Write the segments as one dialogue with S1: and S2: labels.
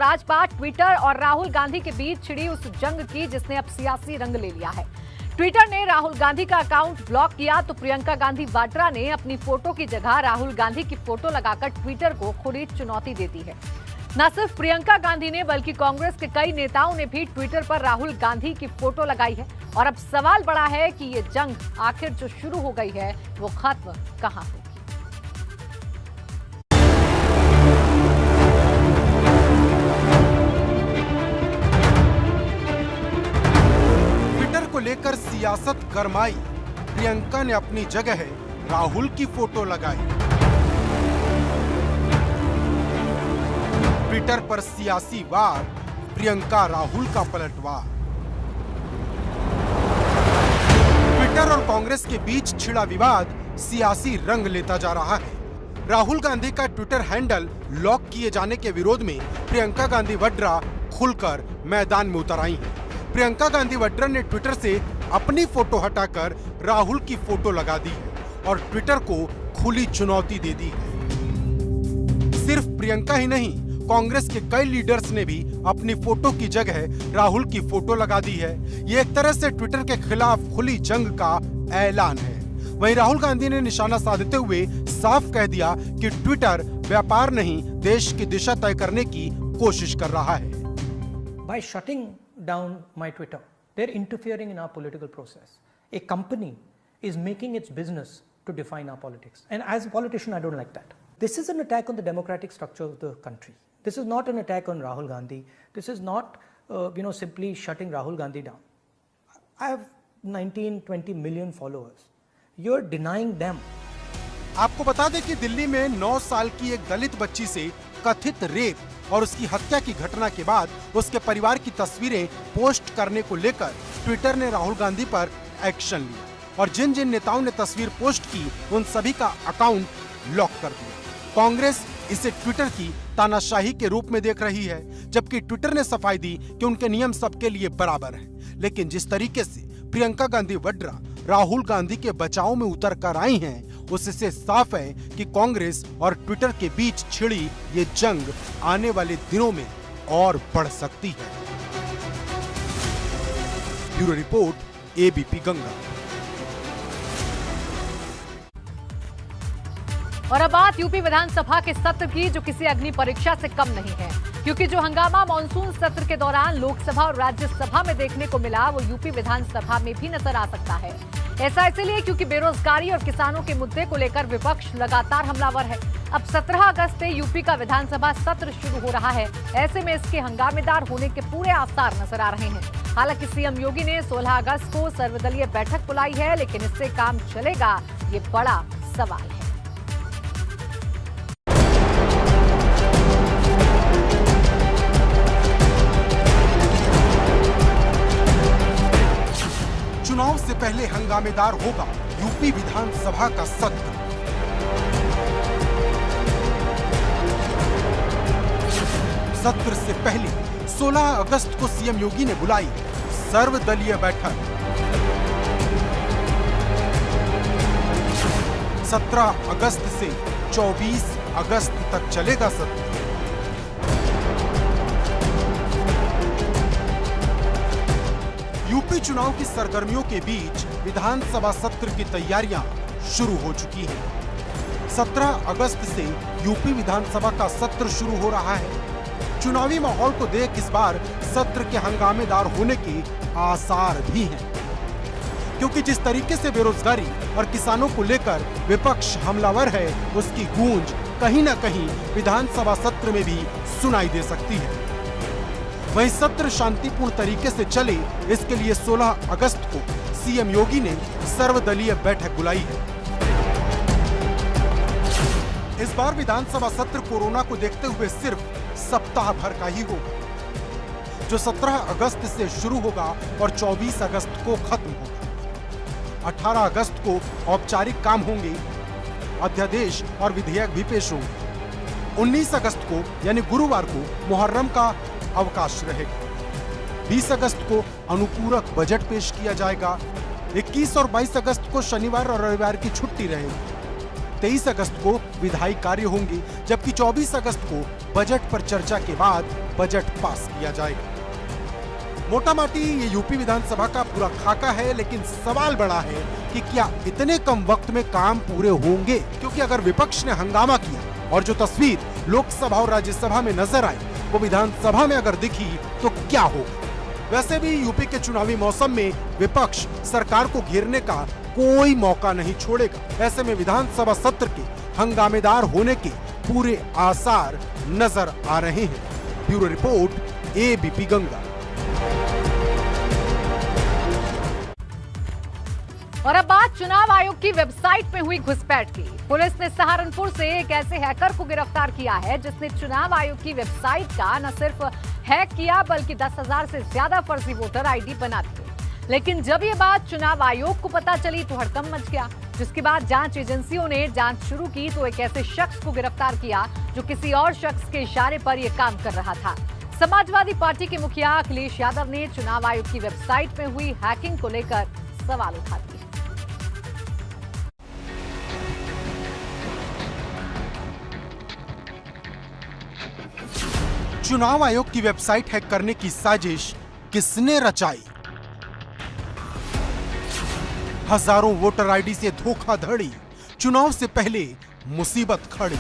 S1: Rajpa Twitter और राहुल गांधी के बीच छिड़ी उस जंग की जिसने अब सियासी रंग ले लिया है। ट्विटर ने राहुल गांधी का अकाउंट ब्लॉक किया तो प्रियंका गांधी वाड्रा ने अपनी फोटो की जगह राहुल गांधी की फोटो लगाकर ट्विटर को खुली चुनौती दे दी है। न सिर्फ प्रियंका गांधी ने बल्कि कांग्रेस के कई नेताओं ने भी ट्विटर पर राहुल गांधी की फोटो लगाई है। और अब सवाल बड़ा है कि ये जंग आखिर जो शुरू हो गई है वो खत्म कहां होगी।
S2: ट्विटर को लेकर सियासत गरमाई, प्रियंका ने अपनी जगह राहुल की फोटो लगाई। ट्विटर पर सियासी वार, प्रियंका राहुल का पलटवार। ट्विटर और कांग्रेस के बीच छिड़ा विवाद सियासी रंग लेता जा रहा है। राहुल गांधी का ट्विटर हैंडल लॉक किए जाने के विरोध में प्रियंका गांधी वाड्रा खुलकर मैदान में उतर आई हैं। प्रियंका गांधी वाड्रा ने ट्विटर से अपनी फोटो हटाकर राहुल की फोटो लगा दी है और ट्विटर को खुली चुनौती दे दी है। सिर्फ प्रियंका ही नहीं, कांग्रेस के कई लीडर्स ने भी अपनी फोटो की जगह राहुल की फोटो लगा दी है। ये एक तरह से ट्विटर के खिलाफ खुली जंग का ऐलान है। वहीं राहुल गांधी ने निशाना साधते हुए साफ कह दिया कि ट्विटर व्यापार नहीं, देश की दिशा तय करने की कोशिश कर रहा है।
S3: By shutting down my Twitter, they're interfering in our political process. A company is making its business to define our politics. And as a politician, I don't like that. This is an attack on the democratic structure of the country. This is not an attack on Rahul Gandhi. This is not, simply shutting Rahul Gandhi down. I have 19-20 million followers. You're denying them.
S2: आपको बता दें कि दिल्ली में 9 साल की एक दलित बच्ची से कथित रेप और उसकी हत्या की घटना के बाद उसके परिवार की तस्वीरें पोस्ट करने को लेकर ट्विटर ने राहुल गांधी पर एक्शन लिया और जिन जिन नेताओं ने तस्वीर पोस्ट की उन सभी का अकाउंट लॉक कर दिया। कांग्रेस इसे ट्विटर की तानाशाही के रूप में देख रही है, जबकि ट्विटर ने सफाई दी कि उनके नियम सबके लिए बराबर है। लेकिन जिस तरीके से प्रियंका गांधी वाड्रा राहुल गांधी के बचाव में उतर कर आई हैं, उससे साफ है कि कांग्रेस और ट्विटर के बीच छिड़ी ये जंग आने वाले दिनों में और बढ़ सकती है। Bureau report, ABP Ganga.
S1: और अब बात यूपी विधानसभा के सत्र की, जो किसी अग्नि परीक्षा से कम नहीं है, क्योंकि जो हंगामा मानसून सत्र के दौरान लोकसभा और राज्यसभा में देखने को मिला वो यूपी विधानसभा में भी नजर आ सकता है। ऐसा इसलिए क्योंकि बेरोजगारी और किसानों के मुद्दे को लेकर विपक्ष लगातार हमलावर है। अब 17 अगस्त से यूपी का विधानसभा सत्र शुरू हो रहा है। ऐसे में इसके हंगामेदार होने के पूरे आसार नजर आ रहे हैं। हालांकि सीएम योगी ने 16 अगस्त को सर्वदलीय बैठक बुलाई है, लेकिन इससे काम चलेगा, ये बड़ा सवाल है।
S2: चुनाव से पहले हंगामेदार होगा यूपी विधानसभा का सत्र। सत्र से पहले 16 अगस्त को सीएम योगी ने बुलाई सर्वदलीय बैठक। 17 अगस्त से 24 अगस्त तक चलेगा सत्र। यूपी चुनाव की सरगर्मियों के बीच विधानसभा सत्र की तैयारियां शुरू हो चुकी हैं। 17 अगस्त से यूपी विधानसभा का सत्र शुरू हो रहा है। चुनावी माहौल को देख इस बार सत्र के हंगामेदार होने के आसार भी हैं, क्योंकि जिस तरीके से बेरोजगारी और किसानों को लेकर विपक्ष हमलावर है, उसकी गूंज कहीं न कहीं विधानसभा सत्र में भी सुनाई दे सकती है। वहीं सत्र शांतिपूर्ण तरीके से चले, इसके लिए 16 अगस्त को सीएम योगी ने सर्वदलीय बैठक बुलाई है। इस बार विधानसभा सत्र कोरोना को देखते हुए सिर्फ सप्ताह भर का ही होगा, जो 17 अगस्त से शुरू होगा और 24 अगस्त को खत्म होगा। 18 अगस्त को औपचारिक काम होंगे, अध्यादेश और विधेयक भी पेश होंगे। 19 अगस्त को यानी गुरुवार को मुहर्रम का अवकाश रहेगा। 20 अगस्त को अनुपूरक बजट पेश किया जाएगा। 21 और 22 अगस्त को शनिवार और रविवार की छुट्टी रहेगी। 23 अगस्त को विधायी कार्य होंगे, जबकि 24 अगस्त को बजट पर चर्चा के बाद बजट पास किया जाएगा। मोटा माटी ये यूपी विधानसभा का पूरा खाका है, लेकिन सवाल बड़ा है कि क्या इतने कम वक्त में काम पूरे होंगे? क्योंकि अगर विपक्ष ने हंगामा किया और जो तस्वीर लोकसभा और राज्यसभा में नजर आई वो विधानसभा में अगर दिखी तो क्या होगा? वैसे भी यूपी के चुनावी मौसम में विपक्ष सरकार को घेरने का कोई मौका नहीं छोड़ेगा। ऐसे में विधानसभा सत्र के हंगामेदार होने के पूरे आसार नजर आ रहे हैं। Bureau report, ABP Ganga.
S1: और अब बात चुनाव आयोग की वेबसाइट में हुई घुसपैठ की। पुलिस ने सहारनपुर से एक ऐसे हैकर को गिरफ्तार किया है जिसने चुनाव आयोग की वेबसाइट का न सिर्फ हैक किया बल्कि 10,000 से ज्यादा फर्जी वोटर आईडी बना दिए। लेकिन जब ये बात चुनाव आयोग को पता चली तो हड़कंप मच गया, जिसके बाद जांच एजेंसियों ने जांच शुरू की तो एक ऐसे शख्स को गिरफ्तार किया जो किसी और शख्स के इशारे पर यह काम कर रहा था। समाजवादी पार्टी के मुखिया अखिलेश यादव ने चुनाव आयोग की वेबसाइट में हुई हैकिंग को लेकर सवाल उठा दिए।
S2: चुनाव आयोग की वेबसाइट हैक करने की साजिश किसने रचाई? हजारों वोटर आईडी से धोखाधड़ी, चुनाव से पहले मुसीबत खड़ी।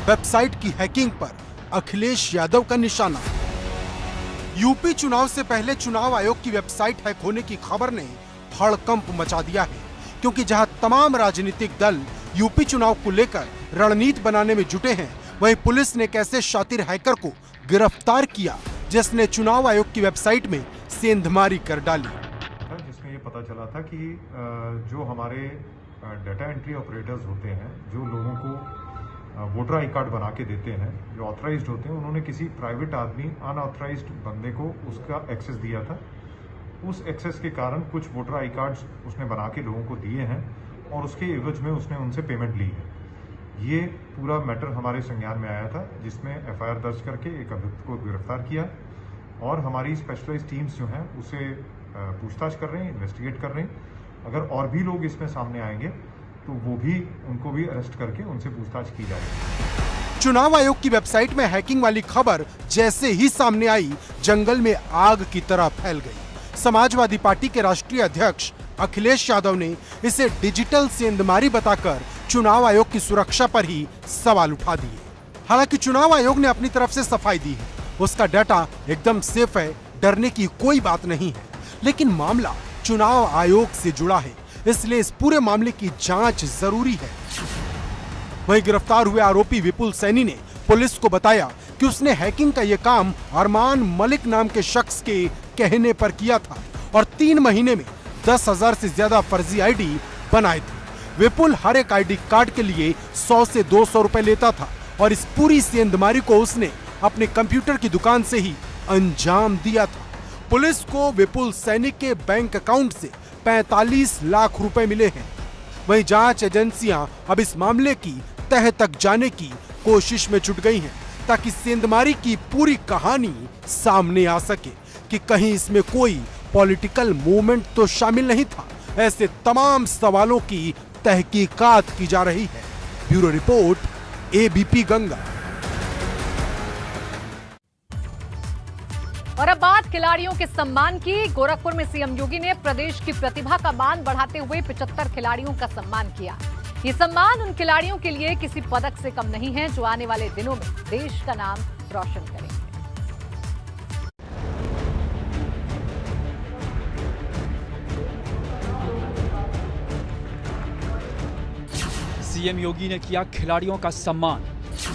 S2: वेबसाइट की हैकिंग पर अखिलेश यादव का निशाना। यूपी चुनाव से पहले चुनाव आयोग की वेबसाइट हैक होने की खबर ने हड़कंप मचा दिया है, क्योंकि जहां तमाम राजनीतिक दल यूपी चुनाव को लेकर रणनीति बनाने में जुटे हैं, वहीं पुलिस ने एक ऐसे शातिर हैकर को गिरफ्तार किया जिसने चुनाव आयोग की वेबसाइट में सेंधमारी कर डाली।
S4: जिसमें ये पता चला था कि जो हमारे डाटा एंट्री ऑपरेटर्स होते हैं, जो लोगों को वोटर आई कार्ड बना के देते हैं, जो ऑथराइज्ड होते हैं, उन्होंने किसी प्राइवेट आदमी अनऑथराइज्ड बंदे को उसका एक्सेस दिया था। उस एक्सेस के कारण कुछ वोटर आई कार्ड्स उसने बना के लोगों को दिए हैं और उसके एवज में उसने उनसे पेमेंट ली है। ये पूरा मैटर हमारे संज्ञान में आया था, जिसमें एफआईआर दर्ज करके एक अभियुक्त को गिरफ्तार किया और हमारी स्पेशलाइज्ड टीम्स जो हैं उसे पूछताछ कर रहे हैं, इन्वेस्टिगेट कर रहे हैं। अगर और भी लोग इसमें सामने आएंगे तो उनको भी अरेस्ट करके उनसे पूछताछ की जाएगी।
S2: चुनाव आयोग की वेबसाइट में हैकिंग वाली खबर जैसे ही सामने आई, जंगल में आग की तरह फैल गई। समाजवादी पार्टी के राष्ट्रीय अध्यक्ष अखिलेश यादव ने इसे डिजिटल सेंधमारी बताकर चुनाव आयोग की सुरक्षा पर ही सवाल उठा दिए। हालांकि चुनाव आयोग ने अपनी तरफ से सफाई दी है, उसका डाटा एकदम सेफ है, डरने की कोई बात नहीं है। लेकिन मामला चुनाव आयोग से जुड़ा है, इसलिए इस पूरे मामले की जांच जरूरी है। वहीं गिरफ्तार हुए आरोपी विपुल सैनी ने पुलिस को बताया कि उसने हैकिंग का यह काम अरमान मलिक नाम के शख्स के कहने पर किया था और 3 महीने में 10,000 से ज्यादा फर्जी आईडी बनाए थे। विपुल हर एक आईडी कार्ड के लिए 100 से 200 रुपए लेता था और इस पूरी सेंधमारी को उसने अपने कंप्यूटर की दुकान से ही अंजाम दिया था। पुलिस को विपुल सैनिक के बैंक अकाउंट से 45 लाख रुपए मिले हैं। वहीं जांच एजेंसियां अब इस मामले की तह तक जाने की कोशिश में जुट गई हैं, ताकि सेंधमारी की पूरी कहानी सामने आ सके कि कहीं इसमें कोई पॉलिटिकल मूवमेंट तो शामिल नहीं था। ऐसे तमाम सवालों की तहकीकात की जा रही है। Bureau report, ABP Ganga.
S1: और अब बात खिलाड़ियों के सम्मान की। गोरखपुर में सीएम योगी ने प्रदेश की प्रतिभा का मान बढ़ाते हुए 75 खिलाड़ियों का सम्मान किया। ये सम्मान उन खिलाड़ियों के लिए किसी पदक से कम नहीं है जो आने वाले दिनों में देश का नाम रोशन करेंगे।
S5: सीएम योगी ने किया खिलाड़ियों का सम्मान।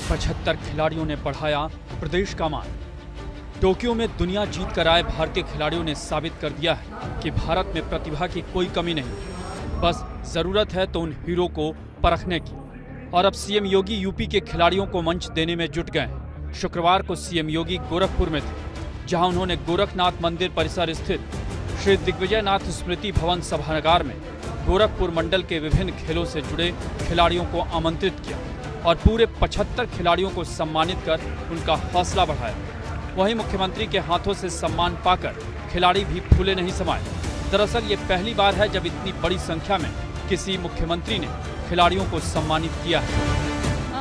S5: 75 खिलाड़ियों ने बढ़ाया प्रदेश का मान। टोक्यो में दुनिया जीत कर आए भारतीय खिलाड़ियों ने साबित कर दिया है कि भारत में प्रतिभा की कोई कमी नहीं, बस जरूरत है तो उन हीरो को परखने की। और अब सीएम योगी यूपी के खिलाड़ियों को मंच देने में जुट गए हैं। शुक्रवार को सीएम योगी गोरखपुर में थे, जहां उन्होंने गोरखनाथ मंदिर परिसर स्थित श्री दिग्विजयनाथ स्मृति भवन सभागार में गोरखपुर मंडल के विभिन्न खेलों से जुड़े खिलाड़ियों को आमंत्रित किया और पूरे 75 खिलाड़ियों को सम्मानित कर उनका हौसला बढ़ाया। वहीं मुख्यमंत्री के हाथों से सम्मान पाकर खिलाड़ी भी फूले नहीं समाये। दरअसल ये पहली बार है जब इतनी बड़ी संख्या में किसी मुख्यमंत्री ने खिलाड़ियों को सम्मानित किया है।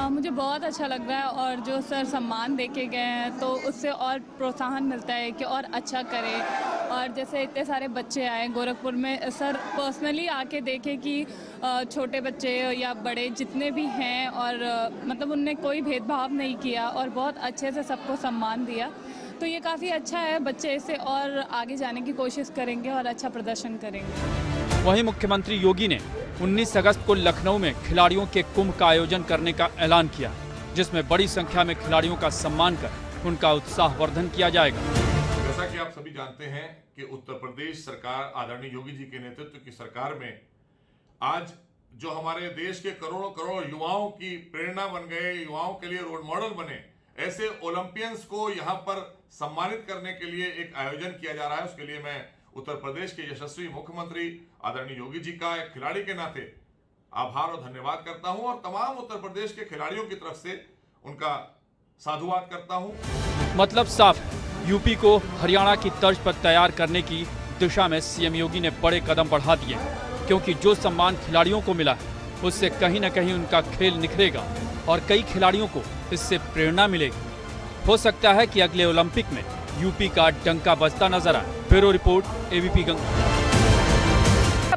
S6: मुझे बहुत अच्छा लग रहा है और जो सर सम्मान देके गए हैं तो उससे और प्रोत्साहन मिलता है कि और अच्छा करें। और जैसे इतने सारे बच्चे आए गोरखपुर में, सर पर्सनली आके देखे कि छोटे बच्चे या बड़े जितने भी हैं और मतलब उनने कोई भेदभाव नहीं किया और बहुत अच्छे से सबको सम्मान दिया। तो ये काफ़ी अच्छा है, बच्चे इससे और आगे जाने की कोशिश करेंगे और अच्छा प्रदर्शन करेंगे।
S5: वहीं मुख्यमंत्री योगी ने 19 अगस्त को लखनऊ में खिलाड़ियों के कुंभ का आयोजन करने का ऐलान किया, जिसमें बड़ी संख्या में खिलाड़ियों का सम्मान कर उनका उत्साहवर्धन किया जाएगा।
S7: जैसा कि आप सभी जानते हैं कि उत्तर प्रदेश सरकार आदरणीय योगी जी के नेतृत्व की सरकार में आज जो हमारे देश के करोड़ों करोड़ युवाओं की प्रेरणा बन गए, युवाओं के लिए रोल मॉडल बने, ऐसे ओलंपियंस को यहाँ पर सम्मानित करने के लिए एक आयोजन किया जा रहा है। उसके लिए मैं उत्तर प्रदेश के यशस्वी मुख्यमंत्री आदरणीय योगी जी का एक खिलाड़ी के नाते आभार और धन्यवाद करता हूं और तमाम उत्तर प्रदेश के खिलाड़ियों की तरफ से उनका साधुवाद करता हूं।
S5: मतलब साफ है, यूपी को हरियाणा की तर्ज पर तैयार करने की दिशा में सीएम योगी ने बड़े कदम बढ़ा दिए, क्योंकि जो सम्मान खिलाड़ियों को मिला है उससे कहीं न कहीं उनका खेल निखरेगा और कई खिलाड़ियों को इससे प्रेरणा मिलेगी। हो सकता है कि अगले ओलंपिक में यूपी का डंका बजता नजर आए। Bureau report, ABP Ganga.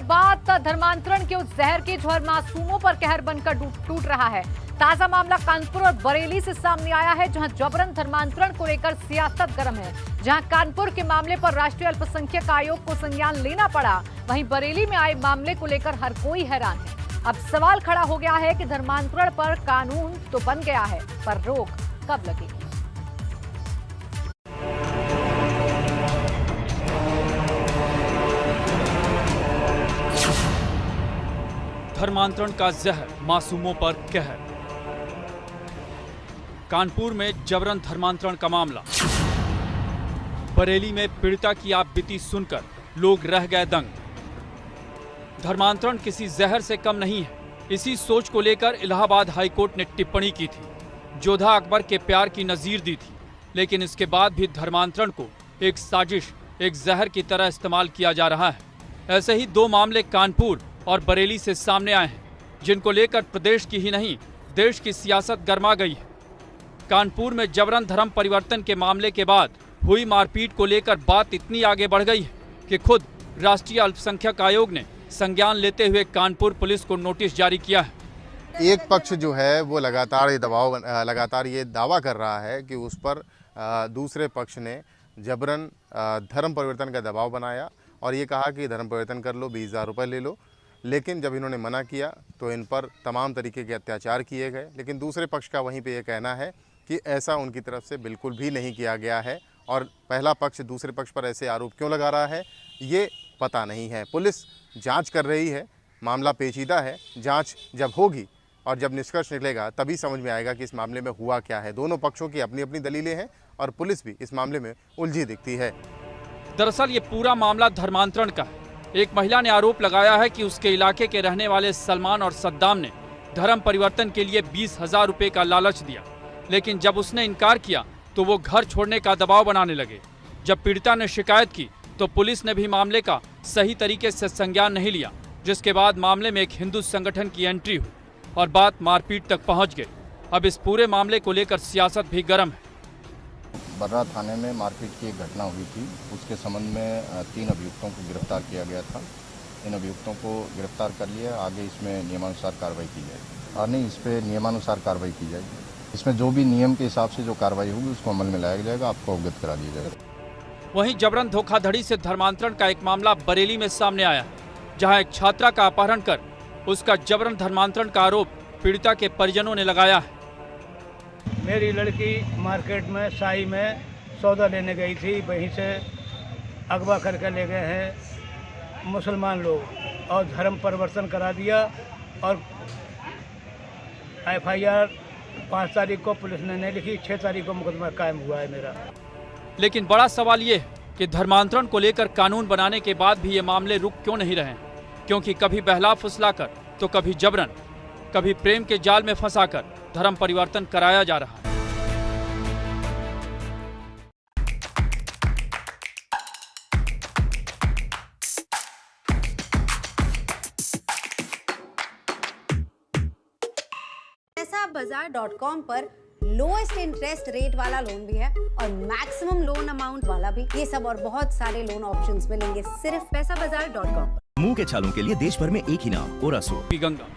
S1: बात धर्मांतरण के उस जहर की जो हर मासूमों पर कहर बनकर टूट रहा है। ताजा मामला कानपुर और बरेली से सामने आया है, जहां जबरन धर्मांतरण को लेकर सियासत गर्म है। जहां कानपुर के मामले पर राष्ट्रीय अल्पसंख्यक आयोग को संज्ञान लेना पड़ा, वहीं बरेली में आए मामले को लेकर हर कोई हैरान है। अब सवाल खड़ा हो गया है कि धर्मांतरण पर कानून तो बन गया है, पर रोक कब लगेगी?
S5: धर्मांतरण का जहर, मासूमों पर कहर। कानपुर में जबरन धर्मांतरण का मामला। बरेली में पीड़िता की आपबीती सुनकर लोग रह गए दंग। धर्मांतरण किसी जहर से कम नहीं है, इसी सोच को लेकर इलाहाबाद हाईकोर्ट ने टिप्पणी की थी। जोधा अकबर के प्यार की नजीर दी थी, लेकिन इसके बाद भी धर्मांतरण को एक साजिश, एक जहर की तरह इस्तेमाल किया जा रहा है। ऐसे ही 2 मामले कानपुर और बरेली से सामने आए हैं, जिनको लेकर प्रदेश की ही नहीं देश की सियासत गर्मा गई है। कानपुर में जबरन धर्म परिवर्तन के मामले के बाद हुई मारपीट को लेकर बात इतनी आगे बढ़ गई है कि खुद राष्ट्रीय अल्पसंख्यक आयोग ने संज्ञान लेते हुए कानपुर पुलिस को नोटिस जारी किया है।
S8: एक पक्ष जो है वो लगातार ये दावा कर रहा है कि उस पर दूसरे पक्ष ने जबरन धर्म परिवर्तन का दबाव बनाया और ये कहा कि धर्म परिवर्तन कर लो, 20,000 रुपये ले लो। लेकिन जब इन्होंने मना किया तो इन पर तमाम तरीके के अत्याचार किए गए। लेकिन दूसरे पक्ष का वहीं पे ये कहना है कि ऐसा उनकी तरफ से बिल्कुल भी नहीं किया गया है और पहला पक्ष दूसरे पक्ष पर ऐसे आरोप क्यों लगा रहा है ये पता नहीं है। पुलिस जांच कर रही है, मामला पेचीदा है। जांच जब होगी और जब निष्कर्ष निकलेगा तभी समझ में आएगा कि इस मामले में हुआ क्या है। दोनों पक्षों की अपनी अपनी दलीलें हैं और पुलिस भी इस मामले में उलझी दिखती है।
S5: दरअसल ये पूरा मामला धर्मांतरण का है। एक महिला ने आरोप लगाया है कि उसके इलाके के रहने वाले सलमान और सद्दाम ने धर्म परिवर्तन के लिए 20,000 रुपये का लालच दिया, लेकिन जब उसने इनकार किया तो वो घर छोड़ने का दबाव बनाने लगे। जब पीड़िता ने शिकायत की तो पुलिस ने भी मामले का सही तरीके से संज्ञान नहीं लिया, जिसके बाद मामले में एक हिंदू संगठन की एंट्री हुई और बात मारपीट तक पहुंच गई। अब इस पूरे मामले को लेकर सियासत भी गर्म है।
S9: बर्रा थाने में मारपीट की एक घटना हुई थी, उसके संबंध में 3 अभियुक्तों को गिरफ्तार किया गया था। इन अभियुक्तों को गिरफ्तार कर लिया, आगे इसमें नियमानुसार कार्रवाई की जाएगी। और नहीं, इस पर नियमानुसार कार्रवाई की जाएगी। इसमें जो भी नियम के हिसाब से जो कार्रवाई होगी उसको अमल में लाया जाएगा, आपको अवगत करा दिया जाएगा।
S5: वहीं जबरन धोखाधड़ी से धर्मांतरण का एक मामला बरेली में सामने आया, जहां एक छात्रा का अपहरण कर उसका जबरन धर्मांतरण का आरोप पीड़िता के परिजनों ने लगाया है।
S10: मेरी लड़की मार्केट में साई में सौदा लेने गई थी, वहीं से अगवा करके ले गए हैं मुसलमान लोग और धर्म परिवर्तन करा दिया और FIR 5 तारीख को पुलिस ने नहीं लिखी, 6 तारीख को मुकदमा कायम हुआ है मेरा।
S5: लेकिन बड़ा सवाल ये है कि धर्मांतरण को लेकर कानून बनाने के बाद भी ये मामले रुक क्यों नहीं रहे, क्योंकि कभी बहला फुसलाकर तो कभी जबरन, कभी प्रेम के जाल में फंसाकर धर्म परिवर्तन कराया जा रहा है।
S11: पैसाबाजार.com पर लोएस्ट इंटरेस्ट रेट वाला लोन भी है और मैक्सिमम लोन अमाउंट वाला भी। ये सब और बहुत सारे लोन ऑप्शंस मिलेंगे सिर्फ पैसाबाजार.com।
S12: मुंह के छालों के लिए देश भर में एक ही नाम, ओरासुर।
S5: गंगा